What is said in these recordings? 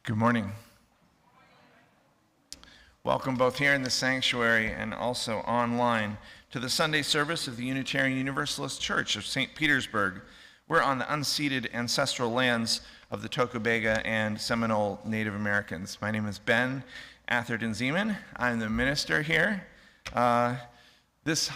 Good morning. Welcome both here in the sanctuary and also online to the Sunday service of the Unitarian Universalist Church of St. Petersburg. We're on the unceded ancestral lands of the Tocobaga and Seminole Native Americans. My name is Ben Atherton-Zeman. I'm the minister here. This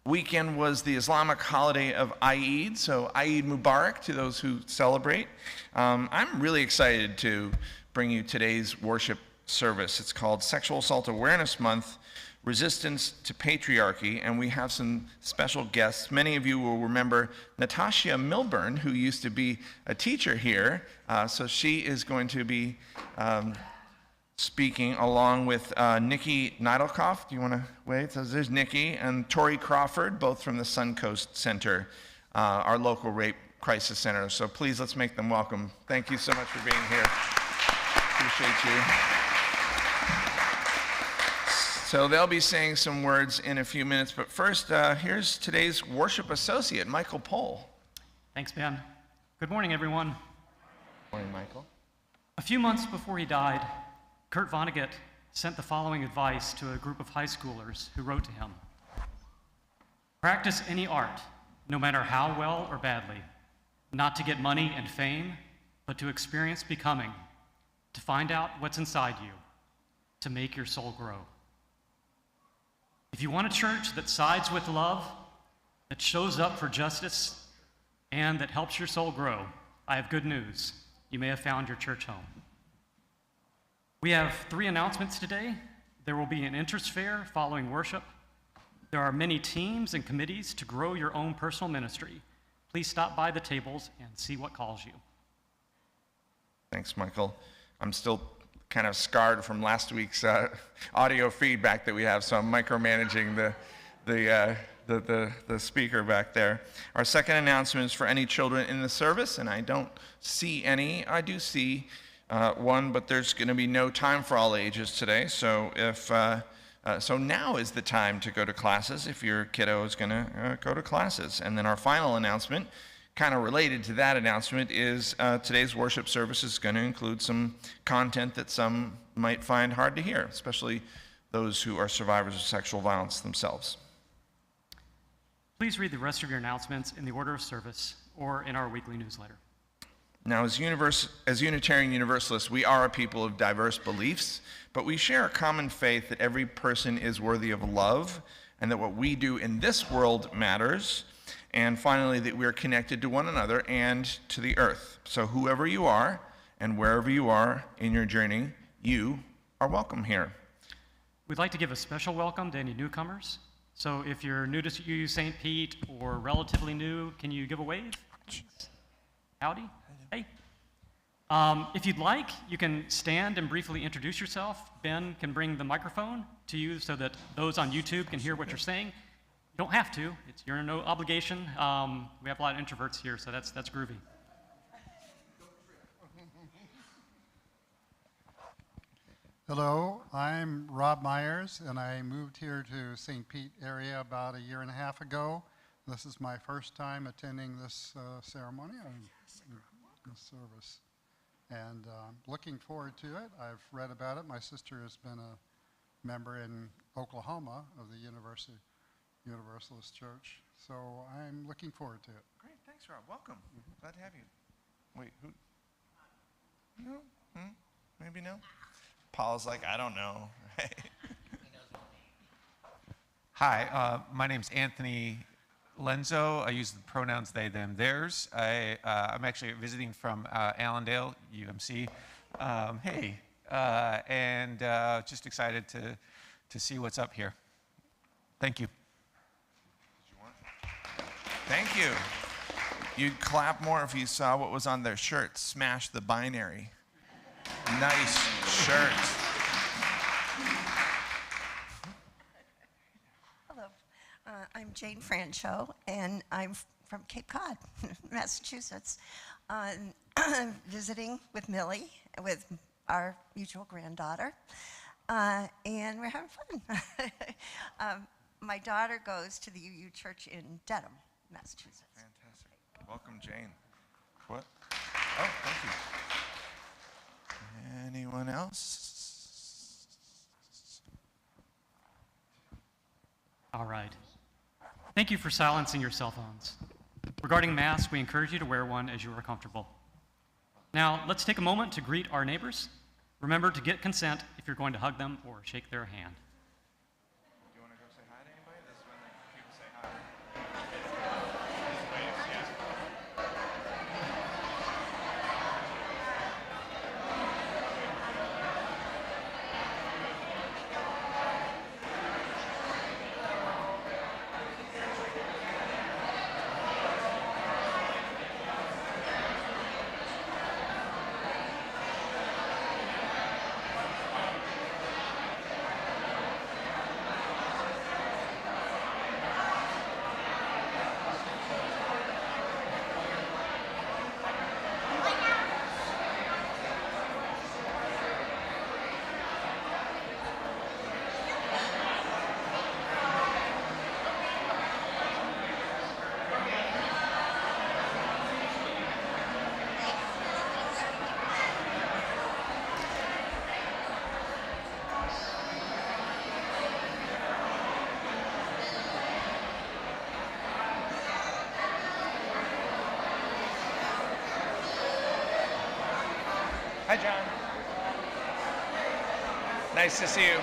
weekend was the Islamic holiday of Eid, so Eid Mubarak to those who celebrate. I'm really excited to bring you today's worship service. It's called Sexual Assault Awareness Month, Resistance to Patriarchy, and we have some special guests. Many of you will remember Natashia Milburn, who used to be a teacher here, so she is going to be speaking along with Nikki Neidelkoff. Do you want to wait? So there's Nikki and Tori Crawford, both from the Suncoast Center, our local rape crisis center. So please, let's make them welcome. Thank you so much for being here. Appreciate you. So they'll be saying some words in a few minutes, but first, here's today's worship associate, Michael Pohl. Thanks, Ben. Good morning, everyone. Good morning, Michael. A few months before he died, Kurt Vonnegut sent the following advice to a group of high schoolers who wrote to him. Practice any art, no matter how well or badly, not to get money and fame, but to experience becoming, to find out what's inside you, to make your soul grow. If you want a church that sides with love, that shows up for justice, and that helps your soul grow, I have good news. You may have found your church home. We have 3 announcements today. There will be an interest fair following worship. There are many teams and committees to grow your own personal ministry. Please stop by the tables and see what calls you. Thanks, Michael. I'm still kind of scarred from last week's audio feedback that we have, so I'm micromanaging the speaker back there. Our second announcement is for any children in the service, and I don't see any. I do see one, but there's going to be no time for all ages today. So so now is the time to go to classes if your kiddo is going to go to classes. And then our final announcement, kind of related to that announcement, is today's worship service is going to include some content that some might find hard to hear, especially those who are survivors of sexual violence themselves. Please read the rest of your announcements in the order of service or in our weekly newsletter. Now, as Unitarian Universalists, we are a people of diverse beliefs, but we share a common faith that every person is worthy of love and that what we do in this world matters. And finally, that we are connected to one another and to the earth. So whoever you are and wherever you are in your journey, you are welcome here. We'd like to give a special welcome to any newcomers. So if you're new to UU St. Pete or relatively new, can you give a wave? Howdy. Hey. If you'd like, you can stand and briefly introduce yourself. Ben can bring the microphone to you so that those on YouTube can hear what you're saying. You don't have to. You're under no obligation. We have a lot of introverts here, so that's groovy. Hello, I'm Rob Myers, and I moved here to St. Pete area about 1.5 years ago. This is my first time attending this ceremony, this service, and looking forward to it. I've read about it. My sister has been a member in Oklahoma of the Universalist Church, so I'm looking forward to it. Great, thanks, Rob. Welcome. Glad to have you. Wait, who? No? Maybe no? Paul's like, I don't know. Hi, my name's Anthony Lenzo. I use the pronouns they, them, theirs. I'm actually visiting from Allendale, UMC. And just excited to see what's up here. Thank you. Thank you. You'd clap more if you saw what was on their shirt. Smash the binary. Nice shirt. Hello, I'm Jane Francho, and I'm from Cape Cod, Massachusetts. I'm visiting with Millie, with our mutual granddaughter, and we're having fun. My daughter goes to the UU Church in Dedham, Massachusetts. Fantastic. Welcome, Jane. What? Oh, thank you. Anyone else? All right. Thank you for silencing your cell phones. Regarding masks, we encourage you to wear one as you are comfortable. Now, let's take a moment to greet our neighbors. Remember to get consent if you're going to hug them or shake their hand. Do you want to go say hi to anybody? This is when people say hi. Hi, John. Nice to see you.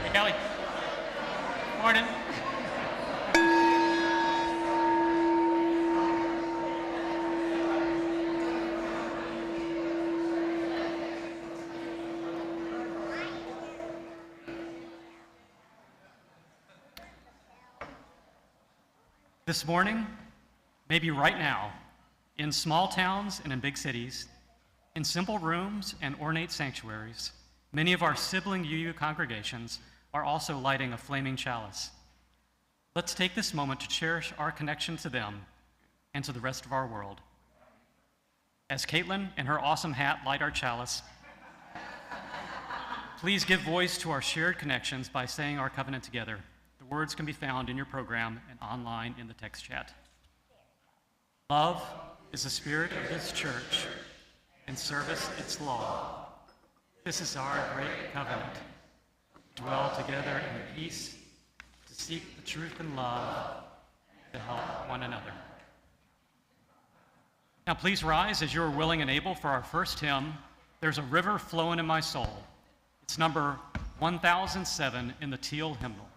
Hey, Kelly. Morning. This morning, maybe right now, in small towns and in big cities, in simple rooms and ornate sanctuaries, many of our sibling UU congregations are also lighting a flaming chalice. Let's take this moment to cherish our connection to them and to the rest of our world. As Caitlin and her awesome hat light our chalice, please give voice to our shared connections by saying our covenant together. The words can be found in your program and online in the text chat. Love is the spirit of this church, and service its law. This is our great covenant. Dwell together in peace, to seek the truth and love, to help one another. Now please rise as you are willing and able for our first hymn, There's a River Flowing in My Soul. It's number 1007 in the Teal hymnal.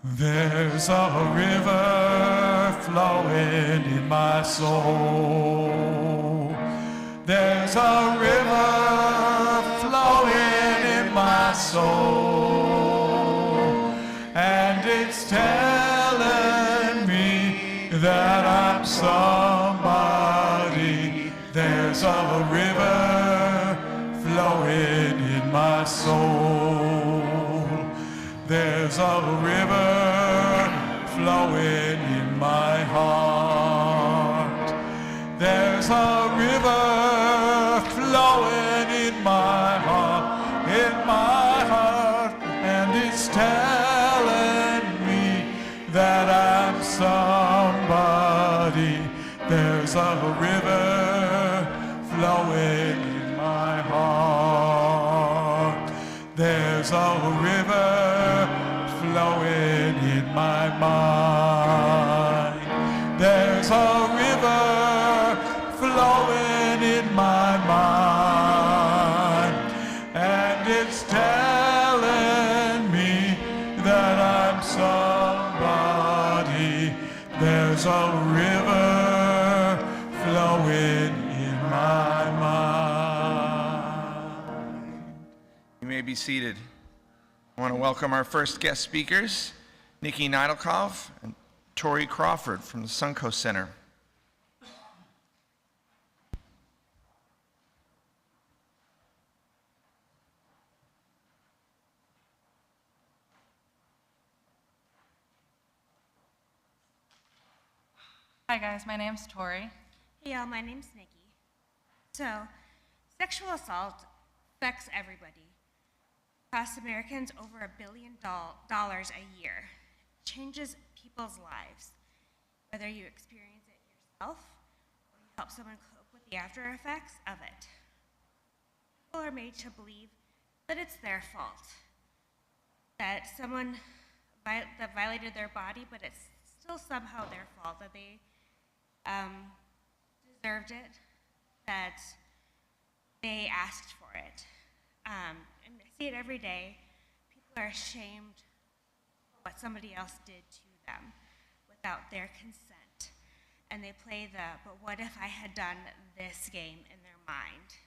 There's a river flowing in my soul. There's a river flowing in my soul. And it's telling me that I'm somebody. There's a river flowing in my soul. There's a river flowing in my heart. There's a river flowing in my heart, and it's telling me that I'm somebody. There's a river flowing in my heart. There's a river flowing in my mind. There's a river flowing in my mind, and it's telling me that I'm somebody. There's a river flowing in my mind. You may be seated. I want to welcome our first guest speakers, Nikki Neidlkov and Tori Crawford from the Suncoast Center. Hi guys, my name's Tori. Hey y'all, my name's Nikki. So, sexual assault affects everybody. Costs Americans over $1 billion a year. Changes people's lives. Whether you experience it yourself or you help someone cope with the after effects of it. People are made to believe that it's their fault. That someone that violated their body, but it's still somehow their fault, that they deserved it, that they asked for it. And I see it every day. People are ashamed of what somebody else did to them without their consent. And they play the, but what if I had done this game in their mind?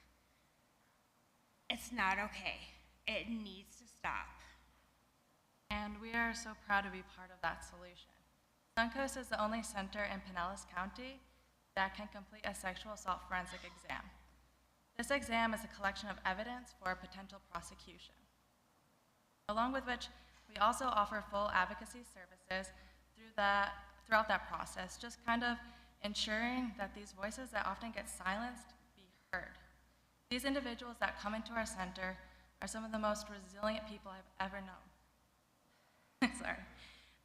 It's not okay. It needs to stop. And we are so proud to be part of that solution. Suncoast is the only center in Pinellas County that can complete a sexual assault forensic exam. This exam is a collection of evidence for a potential prosecution. Along with which, we also offer full advocacy services throughout that process, just kind of ensuring that these voices that often get silenced be heard. These individuals that come into our center are some of the most resilient people I've ever known. Sorry.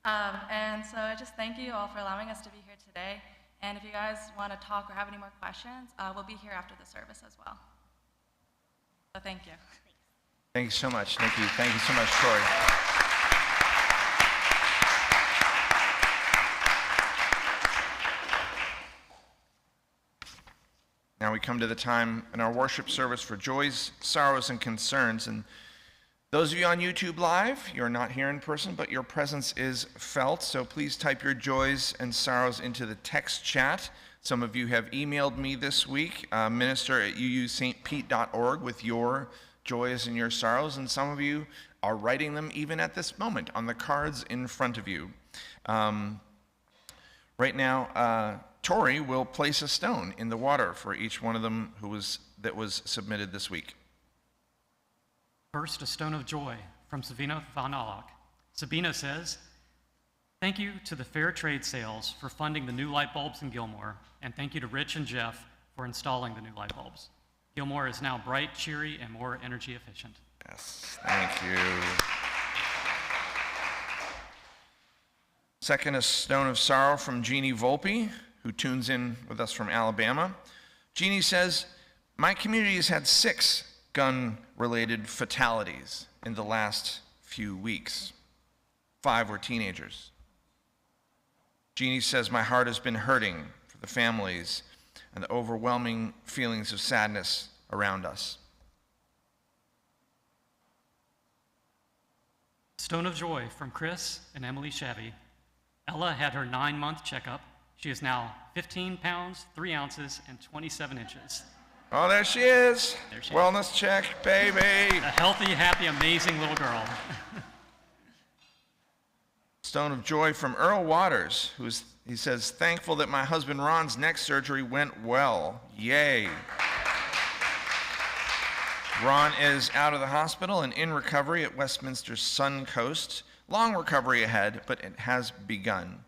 And so I just thank you all for allowing us to be here today. And if you guys want to talk or have any more questions, we'll be here after the service as well. So thank you. Thank you so much, Nikki. Thank you so much, Troy. Now we come to the time in our worship service for joys, sorrows, and concerns. And those of you on YouTube Live, you're not here in person, but your presence is felt. So please type your joys and sorrows into the text chat. Some of you have emailed me this week, minister@uustpete.org with your joys and your sorrows. And some of you are writing them even at this moment on the cards in front of you. Right now, Tori will place a stone in the water for each one of them that was submitted this week. First, a stone of joy from Sabina Van Alak. Sabina says, "Thank you to the Fair Trade Sales for funding the new light bulbs in Gilmore, and thank you to Rich and Jeff for installing the new light bulbs. Gilmore is now bright, cheery, and more energy efficient." Yes, thank you. Second, a stone of sorrow from Jeannie Volpe, who tunes in with us from Alabama. Jeannie says, "My community has had 6 gun-related fatalities in the last few weeks. 5 were teenagers. Jeannie says, my heart has been hurting for the families and the overwhelming feelings of sadness around us." Stone of joy from Chris and Emily Shabby. Ella had her 9-month checkup. She is now 15 pounds, 3 ounces, and 27 inches. Oh, there she is. There she is. Wellness check, baby. A healthy, happy, amazing little girl. Stone of joy from Earl Waters, he says, "Thankful that my husband Ron's neck surgery went well. Yay." Ron is out of the hospital and in recovery at Westminster's Suncoast. Long recovery ahead, but it has begun.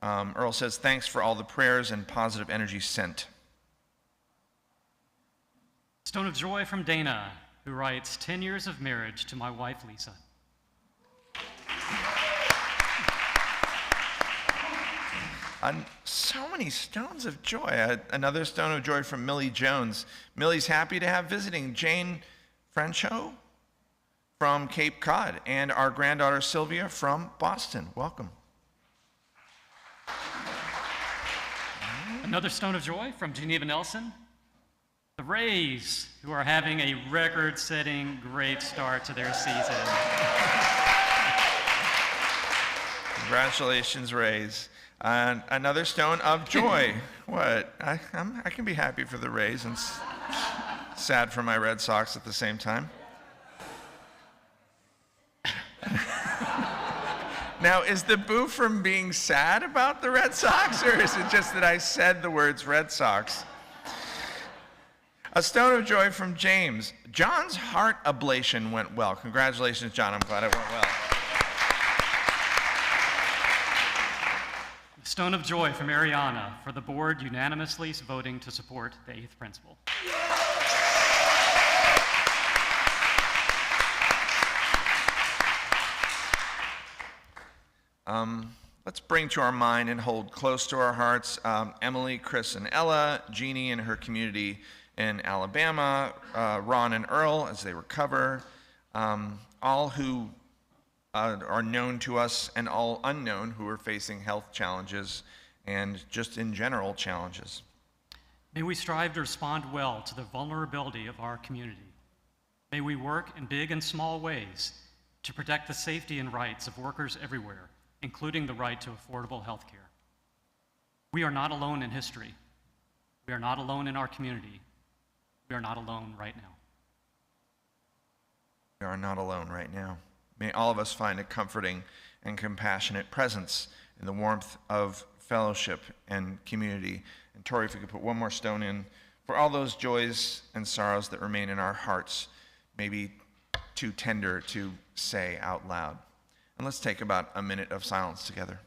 Earl says, "Thanks for all the prayers and positive energy sent." Stone of joy from Dana, who writes, 10 years of marriage to my wife, Lisa. So many stones of joy. Another stone of joy from Millie Jones. Millie's happy to have visiting Jane Francho from Cape Cod and our granddaughter Sylvia from Boston. Welcome. Another stone of joy from Geneva Nelson. The Rays, who are having a record-setting great start to their season. Congratulations, Rays. And another stone of joy. What? I can be happy for the Rays and sad for my Red Sox at the same time. Now, is the boo from being sad about the Red Sox, or is it just that I said the words Red Sox? A stone of joy from James. John's heart ablation went well. Congratulations, John. I'm glad it went well. stone of joy from Ariana for the board unanimously voting to support the 8th principle. Let's bring to our mind and hold close to our hearts Emily, Chris, and Ella, Jeannie and her community in Alabama, Ron and Earl as they recover, all who are known to us and all unknown who are facing health challenges and just in general challenges. May we strive to respond well to the vulnerability of our community. May we work in big and small ways to protect the safety and rights of workers everywhere, including the right to affordable health care. We are not alone in history. We are not alone in our community. We are not alone right now. We are not alone right now. May all of us find a comforting and compassionate presence in the warmth of fellowship and community. And Tori, if we could put one more stone in for all those joys and sorrows that remain in our hearts, maybe too tender to say out loud. And let's take about a minute of silence together.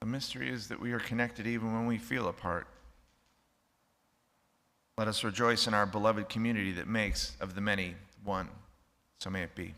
The mystery is that we are connected even when we feel apart. Let us rejoice in our beloved community that makes of the many one. So may it be.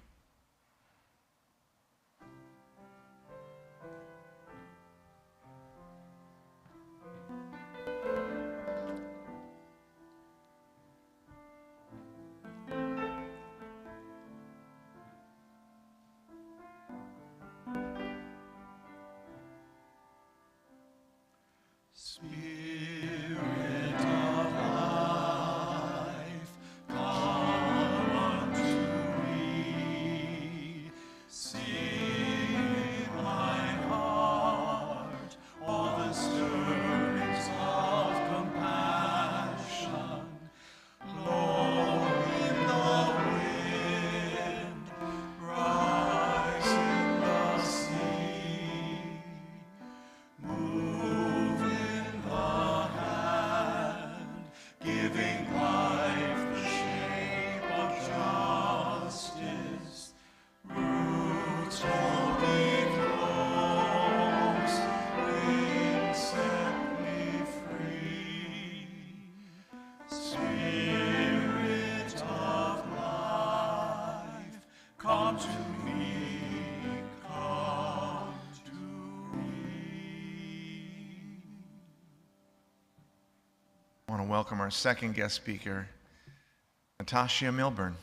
I want to welcome our second guest speaker, Natashia Milburn.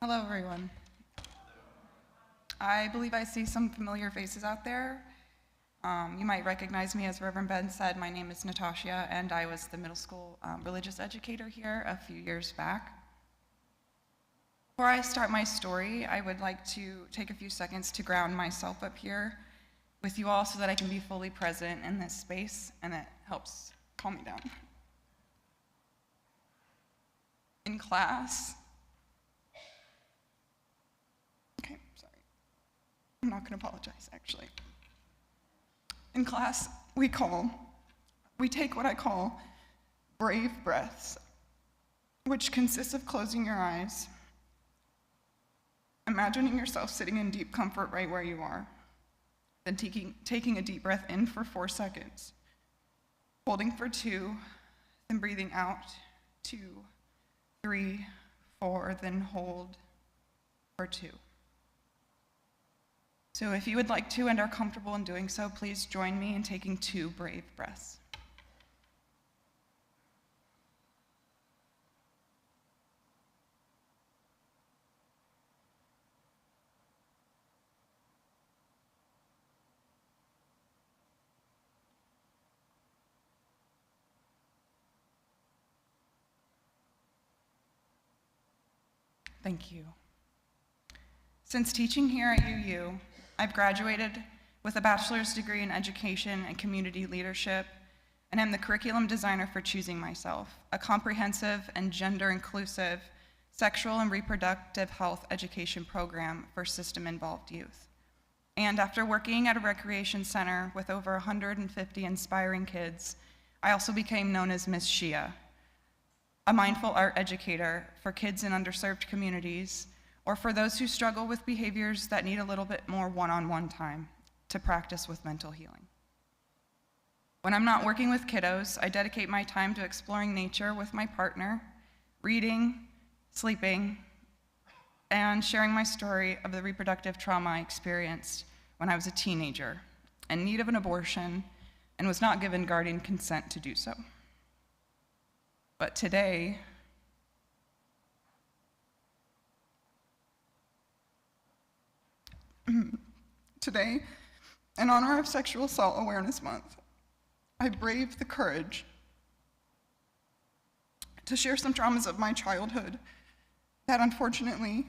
Hello, everyone. I believe I see some familiar faces out there. You might recognize me. As Reverend Ben said, my name is Natashia, and I was the middle school religious educator here a few years back. Before I start my story, I would like to take a few seconds to ground myself up here with you all so that I can be fully present in this space, and it helps calm me down. in class. Okay, sorry. I'm not going to apologize, actually. In class, we take what I call brave breaths, which consists of closing your eyes, imagining yourself sitting in deep comfort right where you are, then taking a deep breath in for 4 seconds, holding for 2, then breathing out, 2, 3, 4, then hold for 2. So if you would like to and are comfortable in doing so, please join me in taking 2 brave breaths. Thank you. Since teaching here at UU, I've graduated with a bachelor's degree in education and community leadership, and am the curriculum designer for Choosing Myself, a comprehensive and gender-inclusive sexual and reproductive health education program for system-involved youth. And after working at a recreation center with over 150 inspiring kids, I also became known as Miss Shia, a mindful art educator for kids in underserved communities, or for those who struggle with behaviors that need a little bit more one-on-one time to practice with mental healing. When I'm not working with kiddos, I dedicate my time to exploring nature with my partner, reading, sleeping, and sharing my story of the reproductive trauma I experienced when I was a teenager, in need of an abortion, and was not given guardian consent to do so. But today, in honor of Sexual Assault Awareness Month, I braved the courage to share some traumas of my childhood that unfortunately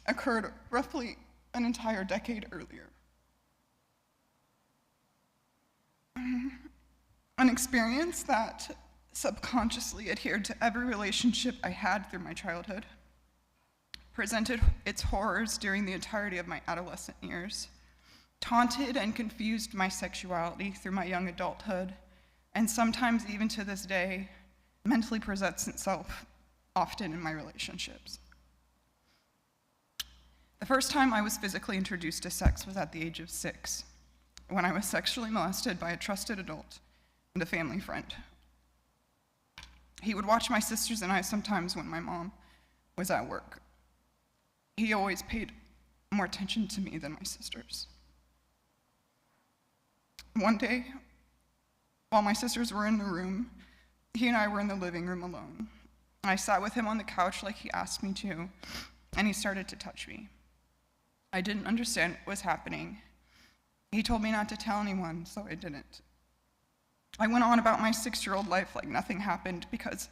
occurred roughly an entire decade earlier. An experience that subconsciously adhered to every relationship I had through my childhood, presented its horrors during the entirety of my adolescent years, taunted and confused my sexuality through my young adulthood, and sometimes even to this day, mentally presents itself often in my relationships. The first time I was physically introduced to sex was at the age of 6, when I was sexually molested by a trusted adult and a family friend. He would watch my sisters and I sometimes when my mom was at work. He always paid more attention to me than my sisters. One day, while my sisters were in the room, he and I were in the living room alone. I sat with him on the couch like he asked me to, and he started to touch me. I didn't understand what was happening. He told me not to tell anyone, so I didn't. I went on about my 6-year-old life like nothing happened because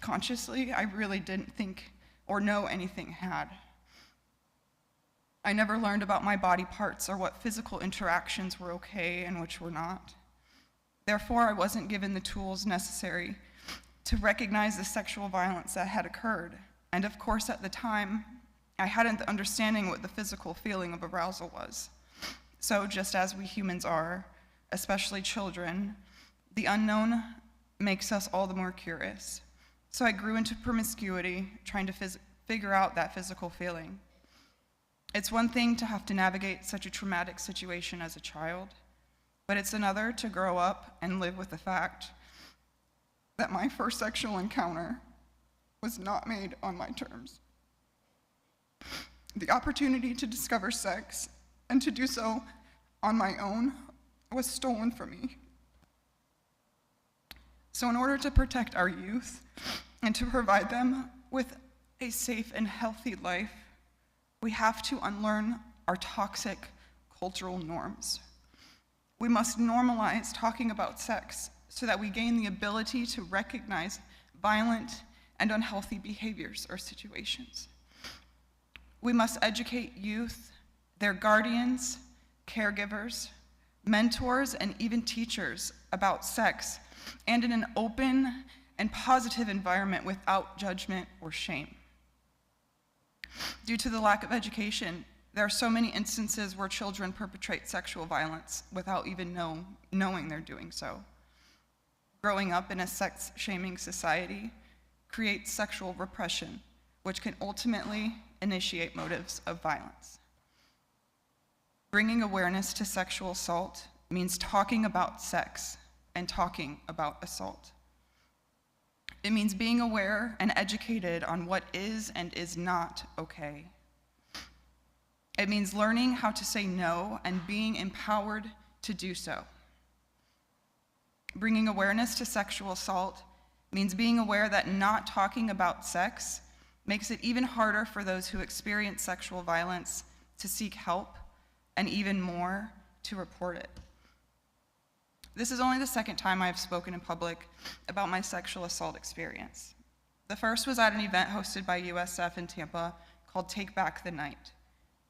consciously I really didn't think or know anything had. I never learned about my body parts or what physical interactions were okay and which were not. Therefore, I wasn't given the tools necessary to recognize the sexual violence that had occurred. And of course, at the time, I hadn't the understanding what the physical feeling of arousal was. So just as we humans are, especially children, the unknown makes us all the more curious. So I grew into promiscuity, trying to figure out that physical feeling. It's one thing to have to navigate such a traumatic situation as a child, but it's another to grow up and live with the fact that my first sexual encounter was not made on my terms. The opportunity to discover sex and to do so on my own was stolen from me. So in order to protect our youth and to provide them with a safe and healthy life, we have to unlearn our toxic cultural norms. We must normalize talking about sex so that we gain the ability to recognize violent and unhealthy behaviors or situations. We must educate youth, their guardians, caregivers, mentors, and even teachers about sex, and in an open and positive environment without judgment or shame. Due to the lack of education, there are so many instances where children perpetrate sexual violence without even knowing they're doing so. Growing up in a sex-shaming society creates sexual repression, which can ultimately initiate motives of violence. Bringing awareness to sexual assault means talking about sex and talking about assault. It means being aware and educated on what is and is not okay. It means learning how to say no and being empowered to do so. Bringing awareness to sexual assault means being aware that not talking about sex makes it even harder for those who experience sexual violence to seek help, and even more, to report it. This is only the second time I've spoken in public about my sexual assault experience. The first was at an event hosted by USF in Tampa called Take Back the Night,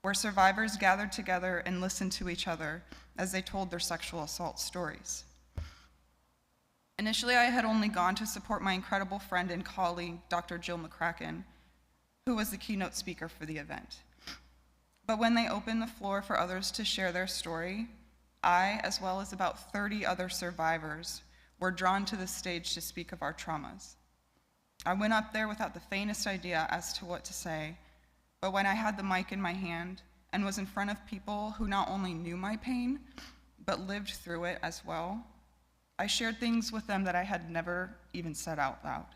where survivors gathered together and listened to each other as they told their sexual assault stories. Initially, I had only gone to support my incredible friend and colleague, Dr. Jill McCracken, who was the keynote speaker for the event. But when they opened the floor for others to share their story, I, as well as about 30 other survivors, were drawn to the stage to speak of our traumas. I went up there without the faintest idea as to what to say, but when I had the mic in my hand and was in front of people who not only knew my pain, but lived through it as well, I shared things with them that I had never even said out loud.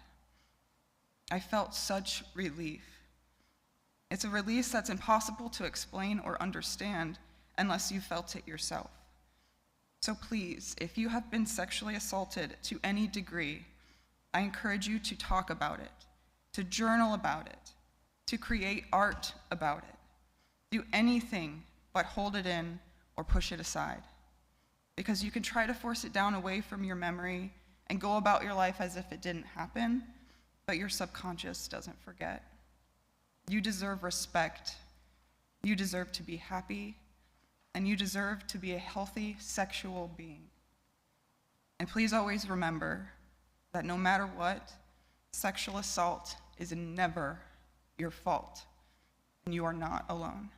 I felt such relief. It's a release that's impossible to explain or understand unless you felt it yourself. So please, if you have been sexually assaulted to any degree, I encourage you to talk about it, to journal about it, to create art about it. Do anything but hold it in or push it aside. Because you can try to force it down away from your memory and go about your life as if it didn't happen, but your subconscious doesn't forget. You deserve respect, you deserve to be happy, and you deserve to be a healthy sexual being. And please always remember that no matter what, sexual assault is never your fault, and you are not alone.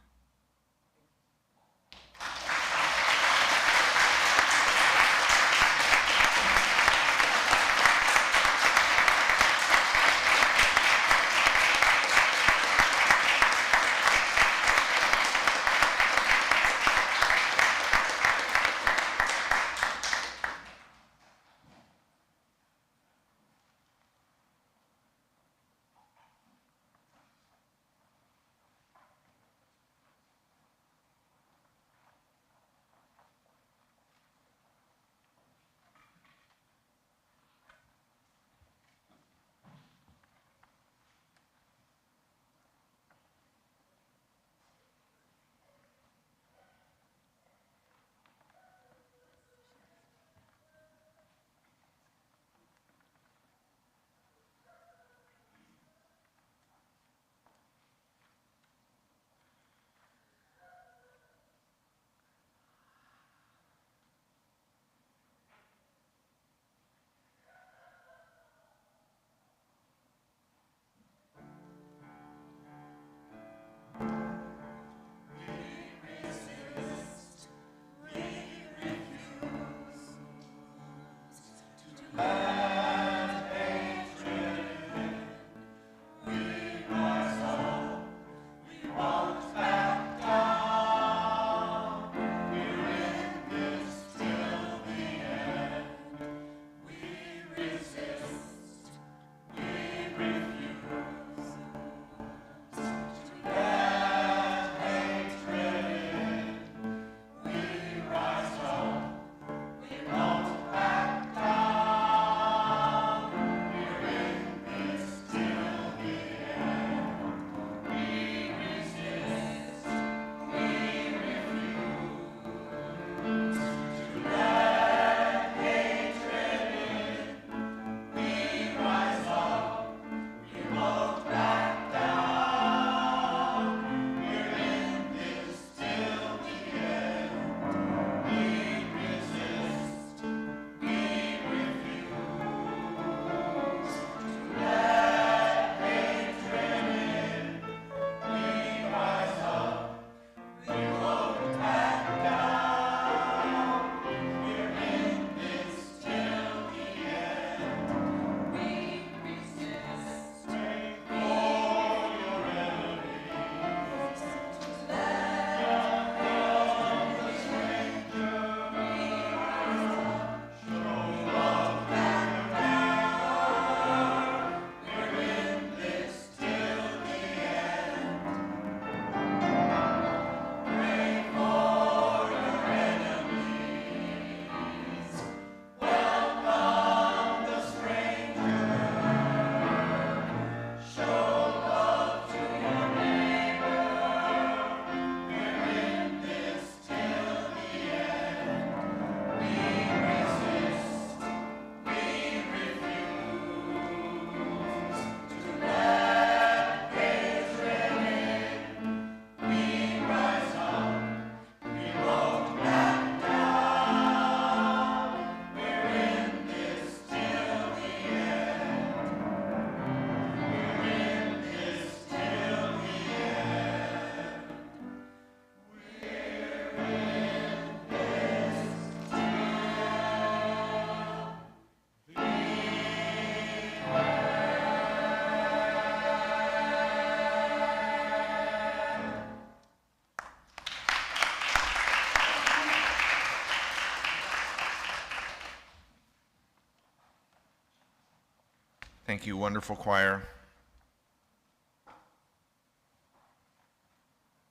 Thank you, wonderful choir.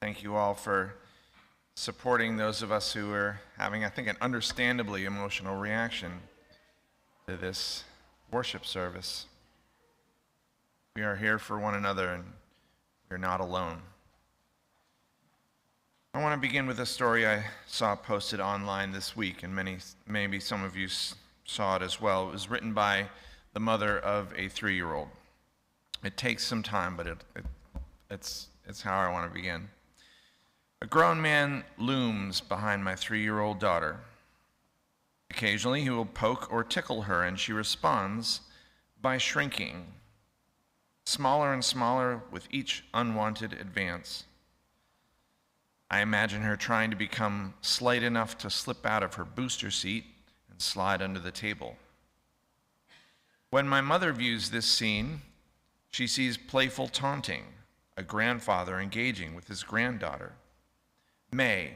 Thank you all for supporting those of us who are having, I think, an understandably emotional reaction to this worship service. We are here for one another, and we're not alone. I want to begin with a story I saw posted online this week, and maybe some of you saw it as well. It was written by the mother of a 3-year-old. It takes some time, but it's how I want to begin. A grown man looms behind my 3-year-old daughter. Occasionally, he will poke or tickle her, and she responds by shrinking, smaller and smaller with each unwanted advance. I imagine her trying to become slight enough to slip out of her booster seat and slide under the table. When my mother views this scene, she sees playful taunting, a grandfather engaging with his granddaughter. May,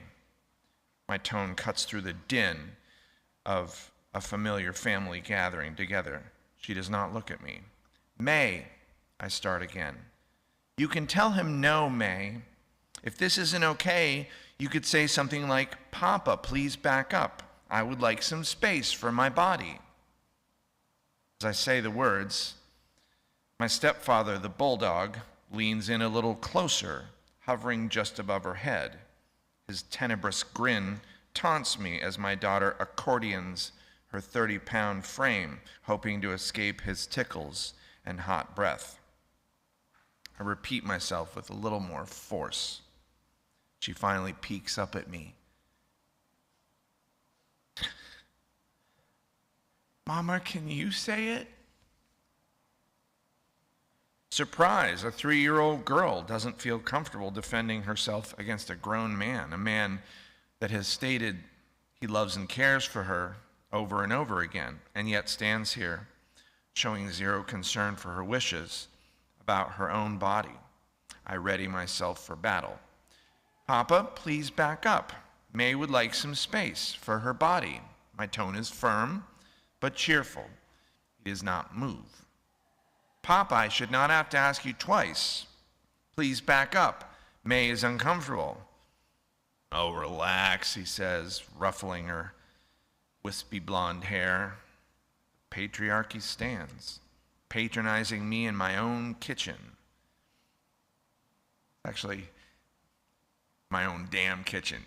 my tone cuts through the din of a familiar family gathering together. She does not look at me. May, I start again. You can tell him no, May. If this isn't okay, you could say something like, Papa, please back up. I would like some space for my body. As I say the words, my stepfather, the bulldog, leans in a little closer, hovering just above her head. His tenebrous grin taunts me as my daughter accordions her 30-pound frame, hoping to escape his tickles and hot breath. I repeat myself with a little more force. She finally peeks up at me. Mama, can you say it? Surprise, a 3-year-old girl doesn't feel comfortable defending herself against a grown man, a man that has stated he loves and cares for her over and over again, and yet stands here showing zero concern for her wishes about her own body. I ready myself for battle. Papa, please back up. May would like some space for her body. My tone is firm, but cheerful. He does not move. Papa, I should not have to ask you twice. Please back up. May is uncomfortable. Oh, relax, he says, ruffling her wispy blonde hair. Patriarchy stands, patronizing me in my own kitchen. Actually, my own damn kitchen.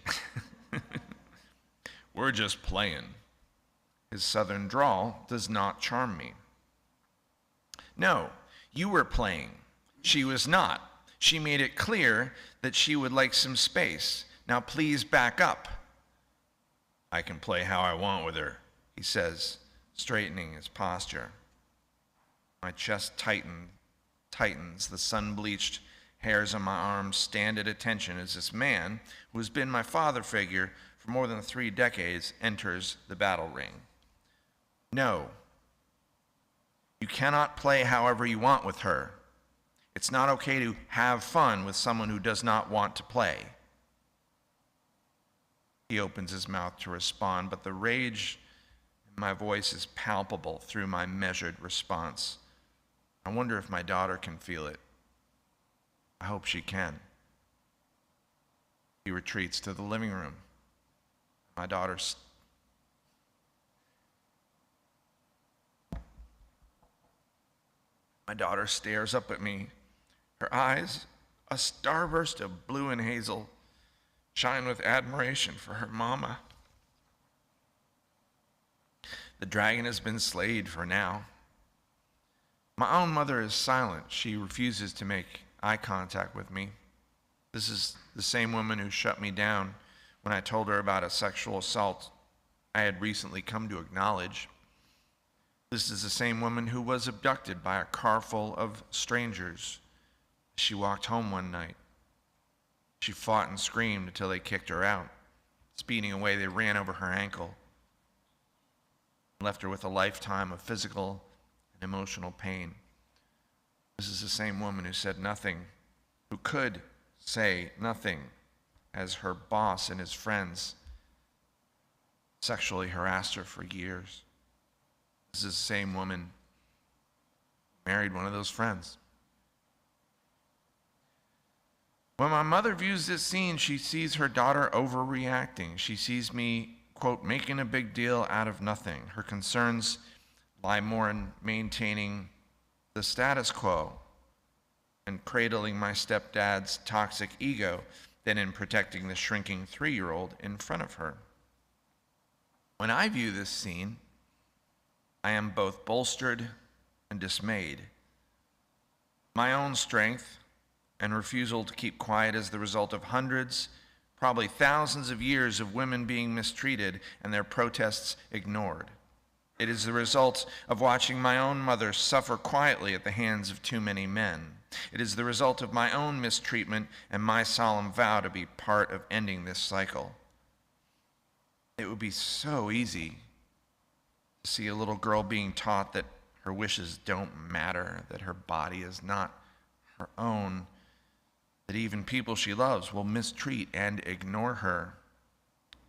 We're just playing. His southern drawl does not charm me. No, you were playing. She was not. She made it clear that she would like some space. Now please back up. I can play how I want with her, he says, straightening his posture. My chest tightens. The sun-bleached hairs on my arms stand at attention as this man, who has been my father figure for more than 3 decades, enters the battle ring. No, you cannot play however you want with her. It's not okay to have fun with someone who does not want to play. He opens his mouth to respond, but the rage in my voice is palpable through my measured response. I wonder if my daughter can feel it. I hope she can. He retreats to the living room. My daughter stares up at me. Her eyes, a starburst of blue and hazel, shine with admiration for her mama. The dragon has been slayed for now. My own mother is silent. She refuses to make eye contact with me. This is the same woman who shut me down when I told her about a sexual assault I had recently come to acknowledge. This is the same woman who was abducted by a car full of strangers. She walked home one night. She fought and screamed until they kicked her out. Speeding away, they ran over her ankle and left her with a lifetime of physical and emotional pain. This is the same woman who said nothing, who could say nothing, as her boss and his friends sexually harassed her for years. This is the same woman married one of those friends. When my mother views this scene, she sees her daughter overreacting. She sees me, quote, making a big deal out of nothing. Her concerns lie more in maintaining the status quo and cradling my stepdad's toxic ego than in protecting the shrinking 3-year-old in front of her. When I view this scene, I am both bolstered and dismayed. My own strength and refusal to keep quiet is the result of hundreds, probably thousands of years of women being mistreated and their protests ignored. It is the result of watching my own mother suffer quietly at the hands of too many men. It is the result of my own mistreatment and my solemn vow to be part of ending this cycle. It would be so easy to see a little girl being taught that her wishes don't matter, that her body is not her own, that even people she loves will mistreat and ignore her,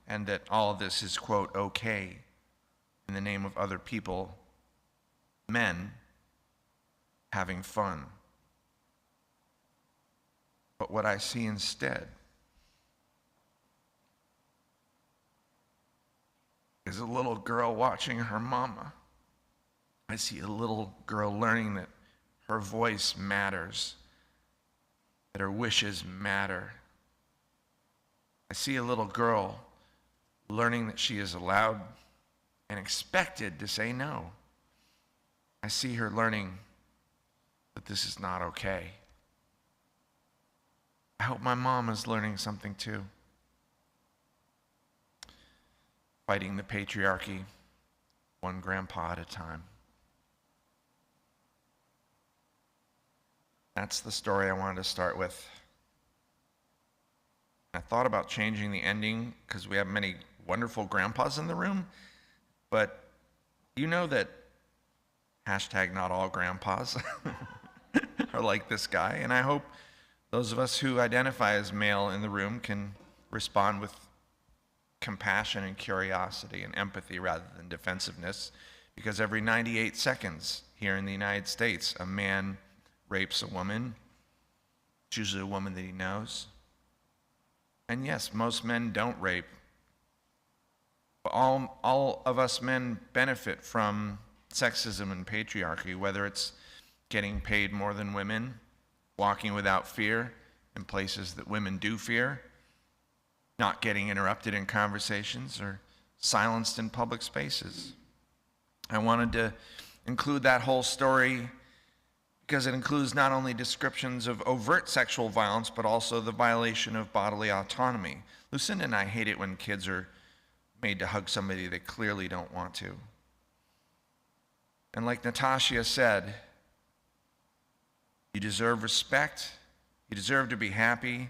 and that all this is, quote, okay in the name of other people, men, having fun. But what I see instead is a little girl watching her mama. I see a little girl learning that her voice matters, that her wishes matter. I see a little girl learning that she is allowed and expected to say no. I see her learning that this is not okay. I hope my mom is learning something too. Fighting the patriarchy, one grandpa at a time. That's the story I wanted to start with. I thought about changing the ending because we have many wonderful grandpas in the room, but you know that hashtag not all grandpas are like this guy, and I hope those of us who identify as male in the room can respond with compassion and curiosity and empathy rather than defensiveness, because every 98 seconds here in the United States, a man rapes a woman. It's usually a woman that he knows. And yes, most men don't rape. But all of us men benefit from sexism and patriarchy, whether it's getting paid more than women, walking without fear in places that women do fear, not getting interrupted in conversations or silenced in public spaces. I wanted to include that whole story because it includes not only descriptions of overt sexual violence, but also the violation of bodily autonomy. Lucinda and I hate it when kids are made to hug somebody they clearly don't want to. And like Natashia said, you deserve respect, you deserve to be happy,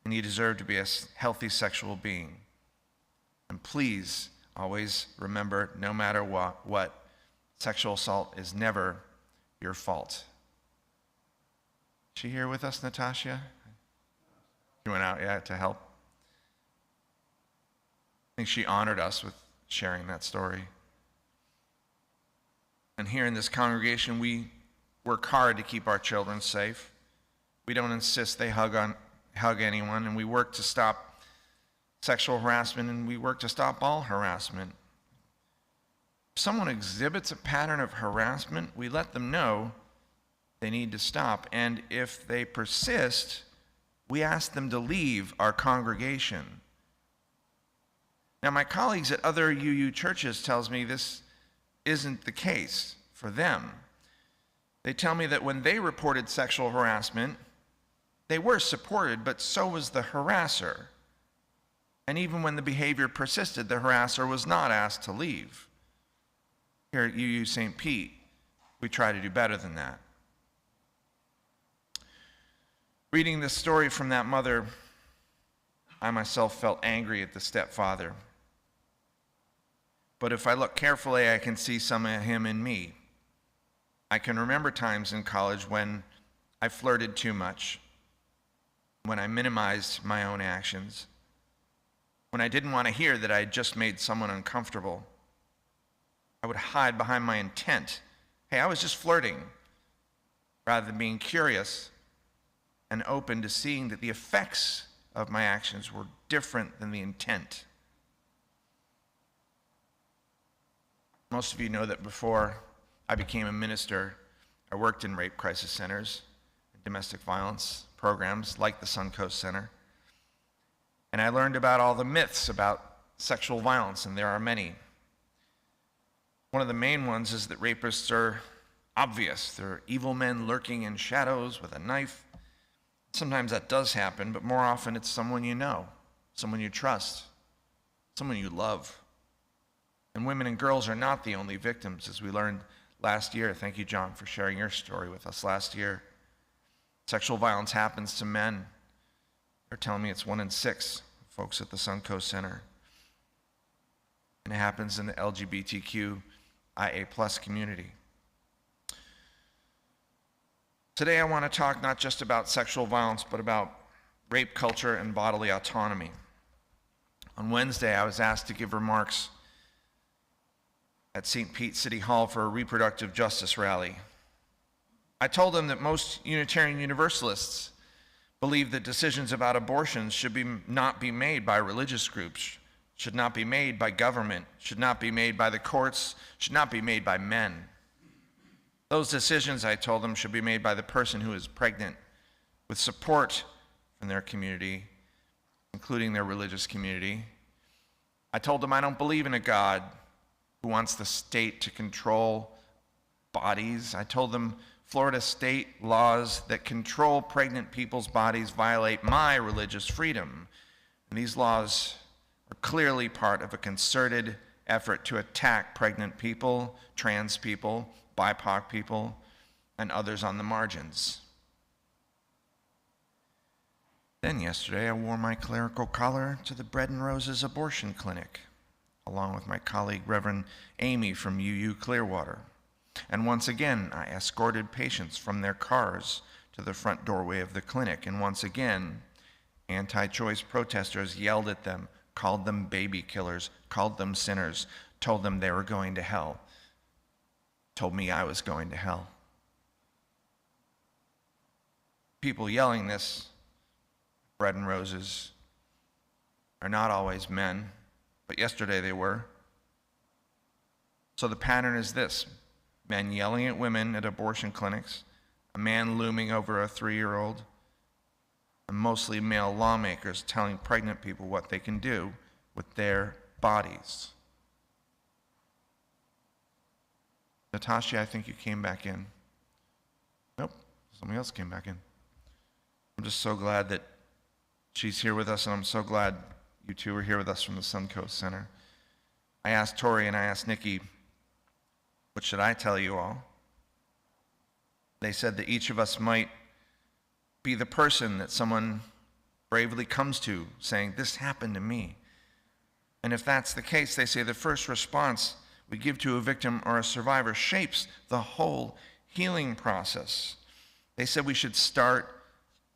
and you deserve to be a healthy sexual being. And please always remember, no matter what, sexual assault is never your fault. Is she here with us, Natashia? She went out, to help. I think she honored us with sharing that story. And here in this congregation, we work hard to keep our children safe. We don't insist they hug anyone, and we work to stop sexual harassment, and we work to stop all harassment. If someone exhibits a pattern of harassment, we let them know they need to stop. And if they persist, we ask them to leave our congregation. Now, my colleagues at other UU churches tells me this isn't the case for them. They tell me that when they reported sexual harassment, they were supported, but so was the harasser. And even when the behavior persisted, the harasser was not asked to leave. Here at UU St. Pete, we try to do better than that. Reading this story from that mother, I myself felt angry at the stepfather. But if I look carefully, I can see some of him in me. I can remember times in college when I flirted too much, when I minimized my own actions, when I didn't want to hear that I had just made someone uncomfortable. I would hide behind my intent. Hey, I was just flirting. rather than being curious and open to seeing that the effects of my actions were different than the intent. Most of you know that before I became a minister, I worked in rape crisis centers and domestic violence programs like the Suncoast Center. And I learned about all the myths about sexual violence, and there are many. One of the main ones is that rapists are obvious. They're evil men lurking in shadows with a knife. Sometimes that does happen, but more often it's someone you know, someone you trust, someone you love. And women and girls are not the only victims, as we learned last year. Thank you, John, for sharing your story with us last year. Sexual violence happens to men. They're telling me it's 1 in 6 folks at the Suncoast Center. And it happens in the LGBTQIA+ community. Today I want to talk not just about sexual violence, but about rape culture and bodily autonomy. On Wednesday, I was asked to give remarks at St. Pete City Hall for a reproductive justice rally. I told them that most Unitarian Universalists believe that decisions about abortions should not be made by religious groups, should not be made by government, should not be made by the courts, should not be made by men. Those decisions, I told them, should be made by the person who is pregnant, with support from their community, including their religious community. I told them I don't believe in a God who wants the state to control bodies. I told them Florida state laws that control pregnant people's bodies violate my religious freedom. And these laws are clearly part of a concerted effort to attack pregnant people, trans people, BIPOC people, and others on the margins. Then yesterday, I wore my clerical collar to the Bread and Roses abortion clinic, along with my colleague, Reverend Amy from UU Clearwater. And once again, I escorted patients from their cars to the front doorway of the clinic. And once again, anti-choice protesters yelled at them, called them baby killers, called them sinners, told them they were going to hell, told me I was going to hell. People yelling this, Bread and Roses, are not always men, but yesterday they were. So the pattern is this: men yelling at women at abortion clinics, a man looming over a 3-year-old, and mostly male lawmakers telling pregnant people what they can do with their bodies. Natashia, I think you came back in. Nope, somebody else came back in. I'm just so glad that she's here with us, and I'm so glad you two are here with us from the Suncoast Center. I asked Tori and I asked Nikki, what should I tell you all? They said that each of us might be the person that someone bravely comes to saying, this happened to me. And if that's the case, they say the first response we give to a victim or a survivor shapes the whole healing process. They said we should start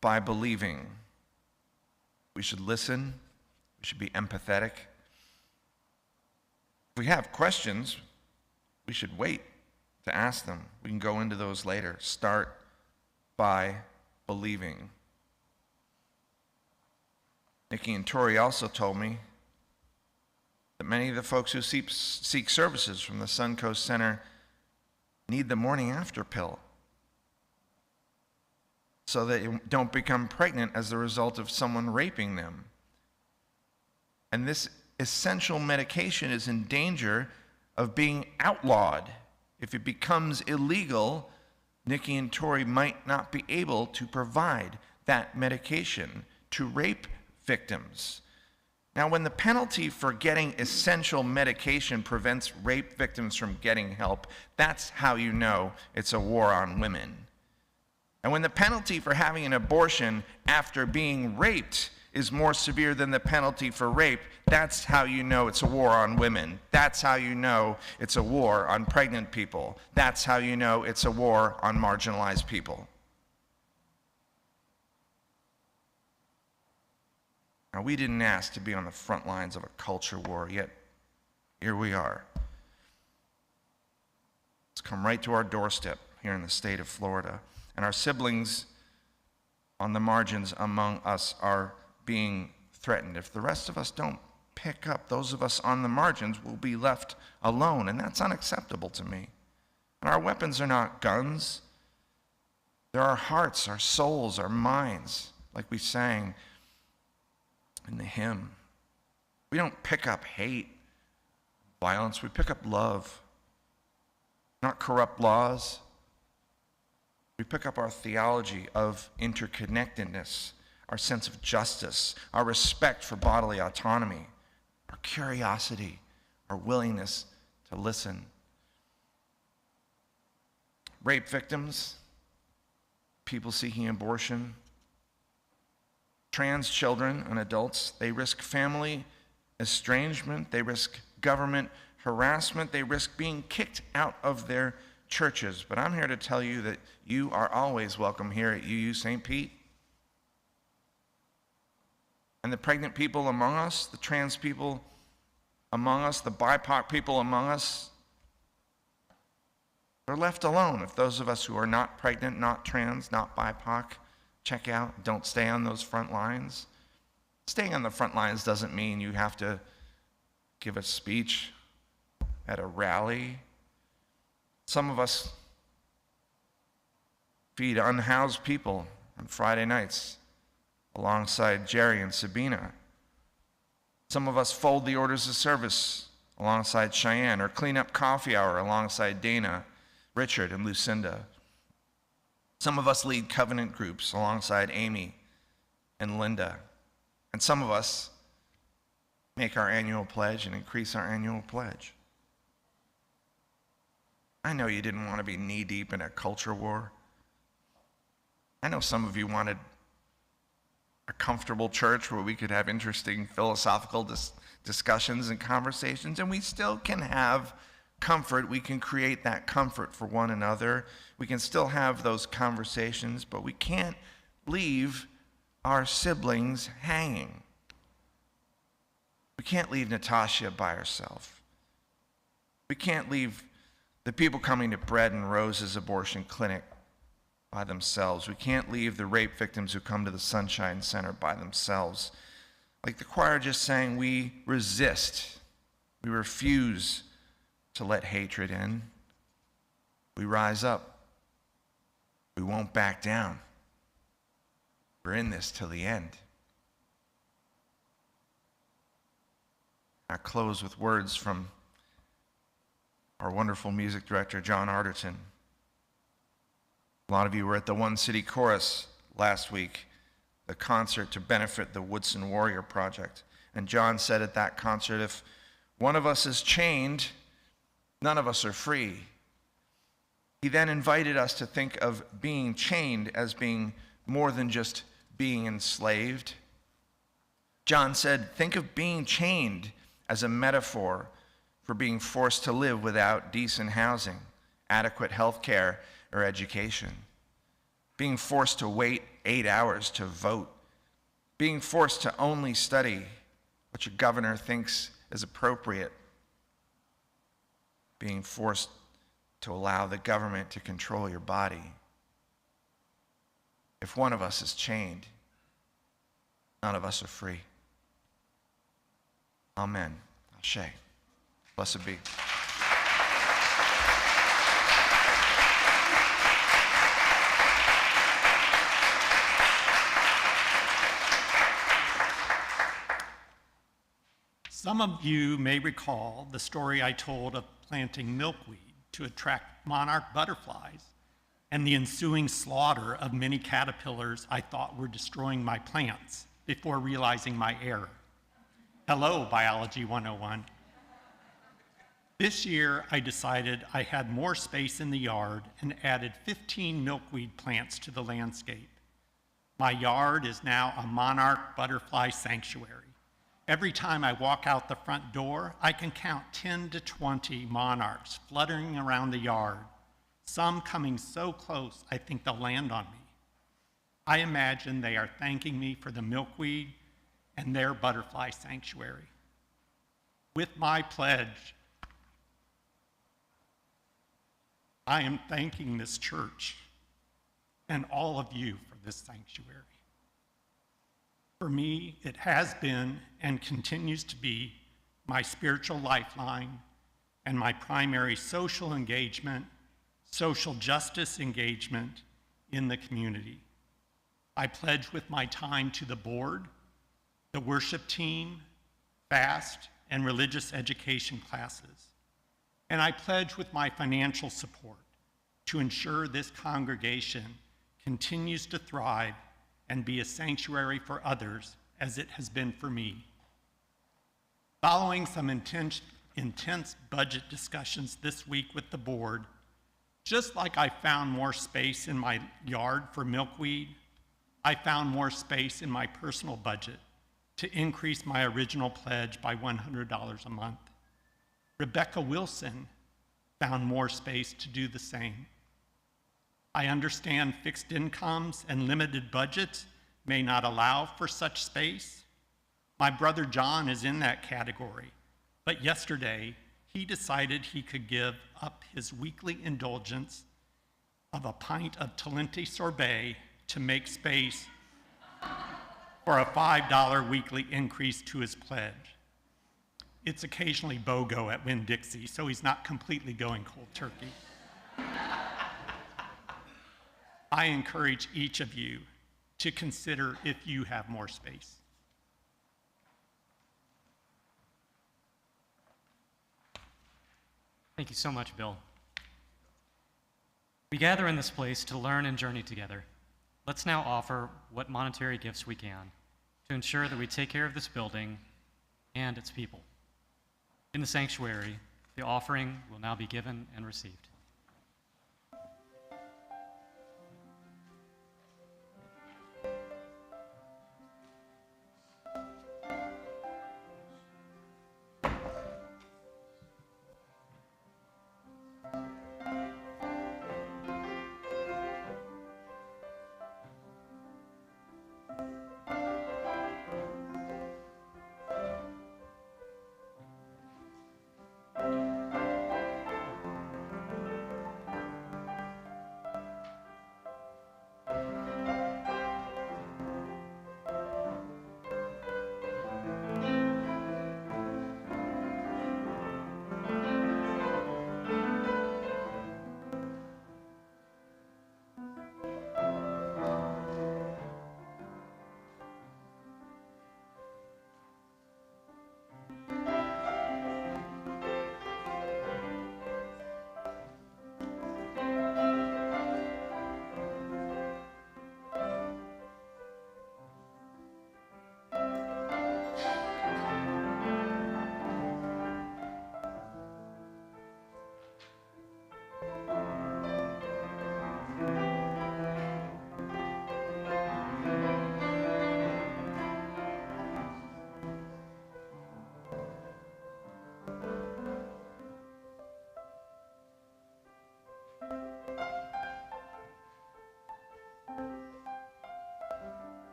by believing. We should listen. We should be empathetic. If we have questions, we should wait to ask them. We can go into those later. Start by believing. Nikki and Tori also told me that many of the folks who seek services from the Suncoast Center need the morning after pill so that they don't become pregnant as the result of someone raping them. And this essential medication is in danger of being outlawed. If it becomes illegal, Nikki and Tori might not be able to provide that medication to rape victims. Now, when the penalty for getting essential medication prevents rape victims from getting help, that's how you know it's a war on women. And when the penalty for having an abortion after being raped is more severe than the penalty for rape, that's how you know it's a war on women. That's how you know it's a war on pregnant people. That's how you know it's a war on marginalized people. Now, we didn't ask to be on the front lines of a culture war, yet here we are. It's come right to our doorstep here in the state of Florida. and our siblings on the margins among us are being threatened. If the rest of us don't pick up, those of us on the margins will be left alone, and that's unacceptable to me. And our weapons are not guns. They're our hearts, our souls, our minds, like we sang in the hymn. We don't pick up hate, violence. We pick up love, not corrupt laws. We pick up our theology of interconnectedness, our sense of justice, our respect for bodily autonomy, our curiosity, our willingness to listen. Rape victims, people seeking abortion, trans children and adults, they risk family estrangement, they risk government harassment, they risk being kicked out of their churches. But I'm here to tell you that you are always welcome here at UU St. Pete. And the pregnant people among us, the trans people among us, the BIPOC people among us, they're left alone. If those of us who are not pregnant, not trans, not BIPOC, check out, don't stay on those front lines. Staying on the front lines doesn't mean you have to give a speech at a rally. Some of us feed unhoused people on Friday nights alongside Jerry and Sabina. Some of us fold the orders of service alongside Cheyenne, or clean up coffee hour alongside Dana, Richard, and Lucinda. Some of us lead covenant groups alongside Amy and Linda. And some of us make our annual pledge and increase our annual pledge. I know you didn't want to be knee-deep in a culture war. I know some of you wanted a comfortable church where we could have interesting philosophical discussions and conversations, and we still can have comfort. We can create that comfort for one another. We can still have those conversations, but we can't leave our siblings hanging. We can't leave Natashia by herself. We can't leave the people coming to Bread and Roses abortion clinic by themselves. We can't leave the rape victims who come to the Sunshine Center by themselves. Like the choir just sang, we resist. We refuse to let hatred in. We rise up. We won't back down. We're in this till the end. I close with words from our wonderful music director, John Atherton. A lot of you were at the One City Chorus last week, the concert to benefit the Woodson Warrior Project. And John said at that concert, if one of us is chained, none of us are free. He then invited us to think of being chained as being more than just being enslaved. John said, think of being chained as a metaphor for being forced to live without decent housing, adequate health care, or education. Being forced to wait 8 hours to vote. Being forced to only study what your governor thinks is appropriate. Being forced to allow the government to control your body. If one of us is chained, none of us are free. Amen. Ashe. Blessed be. Some of you may recall the story I told of planting milkweed to attract monarch butterflies and the ensuing slaughter of many caterpillars I thought were destroying my plants before realizing my error. Hello, Biology 101. This year, I decided I had more space in the yard and added 15 milkweed plants to the landscape. My yard is now a monarch butterfly sanctuary. Every time I walk out the front door, I can count 10 to 20 monarchs fluttering around the yard, some coming so close I think they'll land on me. I imagine they are thanking me for the milkweed and their butterfly sanctuary. With my pledge, I am thanking this church and all of you for this sanctuary. For me, it has been and continues to be my spiritual lifeline and my primary social engagement, social justice engagement in the community. I pledge with my time to the board, the worship team, fast and religious education classes. And I pledge with my financial support to ensure this congregation continues to thrive and be a sanctuary for others as it has been for me. Following some intense budget discussions this week with the board, just like I found more space in my yard for milkweed, I found more space in my personal budget to increase my original pledge by $100 a month. Rebecca Wilson found more space to do the same. I understand fixed incomes and limited budgets may not allow for such space. My brother John is in that category, but yesterday he decided he could give up his weekly indulgence of a pint of Talenti sorbet to make space for a $5 weekly increase to his pledge. It's occasionally BOGO at Winn-Dixie, so he's not completely going cold turkey. I encourage each of you to consider if you have more space. Thank you so much, Bill. We gather in this place to learn and journey together. Let's now offer what monetary gifts we can to ensure that we take care of this building and its people. In the sanctuary, the offering will now be given and received.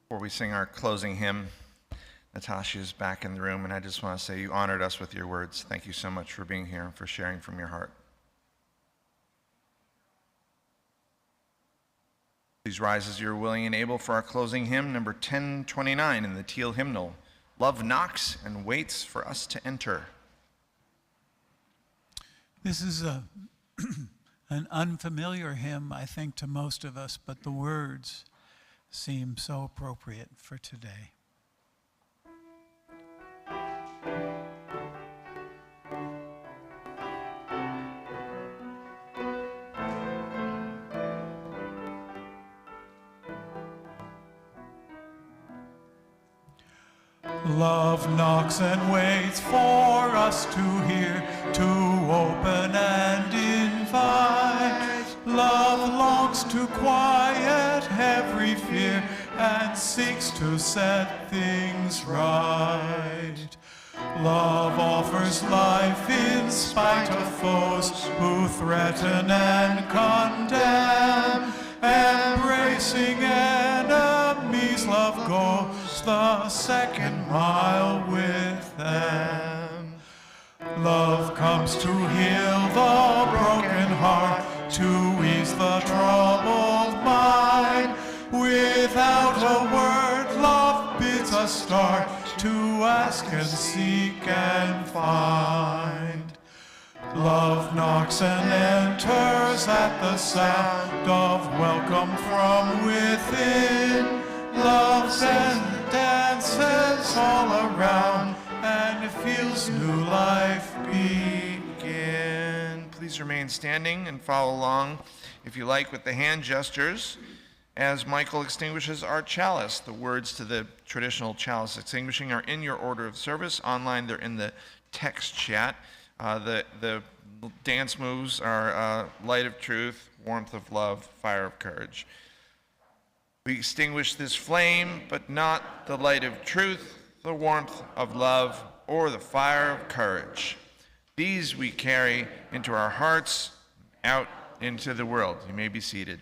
Before we sing our closing hymn, Natashia is back in the room, and I just want to say you honored us with your words. Thank you so much for being here and for sharing from your heart. Please rise as you're willing and able for our closing hymn, number 1029 in the Teal hymnal. Love knocks and waits for us to enter. This is an unfamiliar hymn, I think, to most of us, but the words seem so appropriate for today. Love knocks and waits for us to hear, to open and invite. Love longs to quiet every fear and seeks to set things right. Love offers life in spite of foes who threaten and condemn. Embracing enemies, love goes the second mile with them. Love comes to heal the broken heart, to ease the troubled mind. Without a word, love bids us start to ask and seek and find. Love knocks and enters at the sound of welcome from within. Loves and dances all around and feels new life begin. Please remain standing and follow along, if you like, with the hand gestures as Michael extinguishes our chalice. The words to the traditional chalice extinguishing are in your order of service. Online, they're in the text chat. The dance moves are light of truth, warmth of love, fire of courage. We extinguish this flame, but not the light of truth, the warmth of love, or the fire of courage. These we carry into our hearts, out into the world. You may be seated.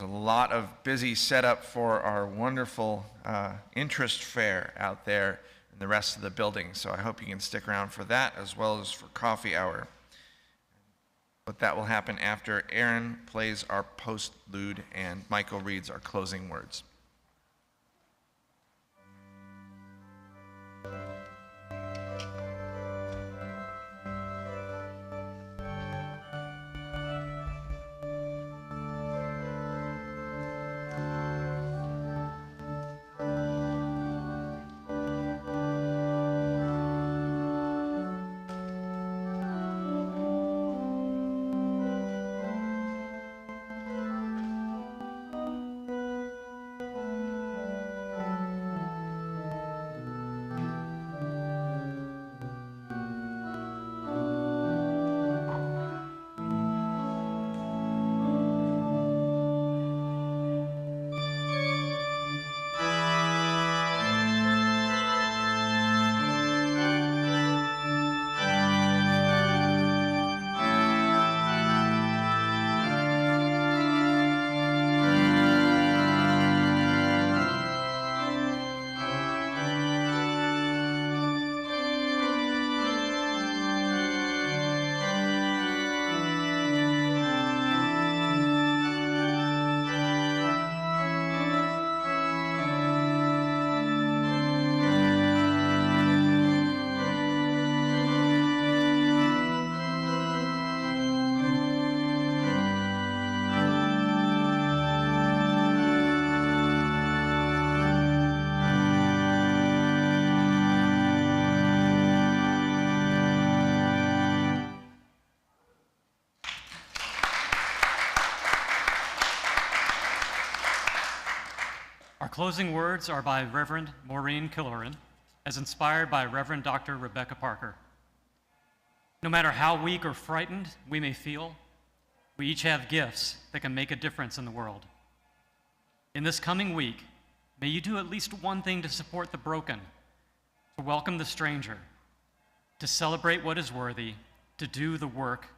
A lot of busy setup for our wonderful interest fair out there in the rest of the building, so I hope you can stick around for that as well as for coffee hour. But that will happen after Aaron plays our postlude and Michael reads our closing words. Our closing words are by Reverend Maureen Killoran, as inspired by Reverend Dr. Rebecca Parker. No matter how weak or frightened we may feel, we each have gifts that can make a difference in the world. In this coming week, may you do at least one thing to support the broken, to welcome the stranger, to celebrate what is worthy, to do the work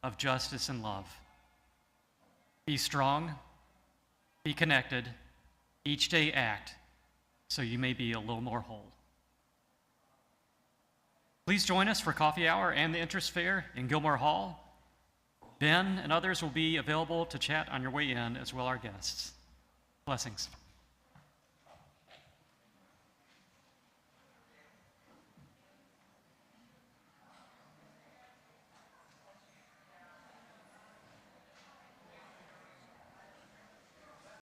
of justice and love. Be strong, be connected, each day act, so you may be a little more whole. Please join us for coffee hour and the interest fair in Gilmore Hall. Ben and others will be available to chat on your way in, as will our guests. Blessings.